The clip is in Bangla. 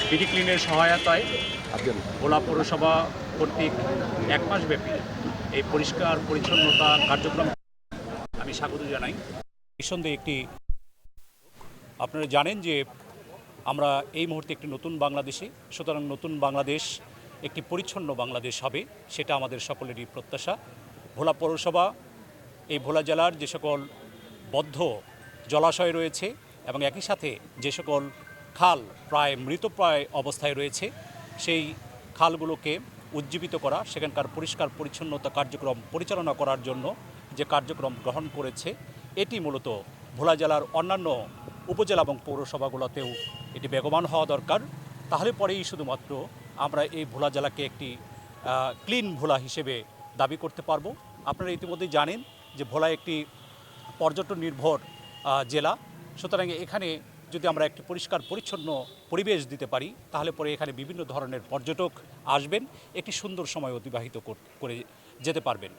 বিডি ক্লিনের সহায়তায় ভোলা পৌরসভা কর্তৃক 1 মাস ব্যাপী এই পরিষ্কার পরিচ্ছন্নতা কার্যক্রম আমি স্বাগত জানাই। নিঃসন্দেহে একটি আপনারা জানেন যে আমরা এই মুহূর্তে একটি নতুন বাংলাদেশে, সুতরাং নতুন বাংলাদেশ একটি পরিচ্ছন্ন বাংলাদেশ হবে, সেটা আমাদের সকলেরই প্রত্যাশা। ভোলা পৌরসভা এই ভোলা জেলার যে সকল বদ্ধ জলাশয় রয়েছে এবং একই সাথে যে সকল খাল প্রায় মৃতপ্রায় অবস্থায় রয়েছে, সেই খালগুলোকে উজ্জীবিত করা, সেখানকার পরিষ্কার পরিচ্ছন্নতা কার্যক্রম পরিচালনা করার জন্য যে কার্যক্রম গ্রহণ করেছে, এটি মূলত ভোলা জেলার অন্যান্য উপজেলা এবং পৌরসভাগুলোতেও এটি বেগবান হওয়া দরকার। তাহলে পরেই শুধুমাত্র আমরা এই ভোলা জেলাকে একটি ক্লিন ভোলা হিসেবে দাবি করতে পারবো। আপনারা ইতিমধ্যেই জানেন যে ভোলা একটি পর্যটন নির্ভর জেলা, সুতরাং এখানে যদি আমরা একটি পরিষ্কার পরিচ্ছন্ন পরিবেশ দিতে পারি, তাহলে পরে এখানে বিভিন্ন ধরনের পর্যটক আসবেন, একটি সুন্দর সময় অতিবাহিত করে যেতে পারবেন।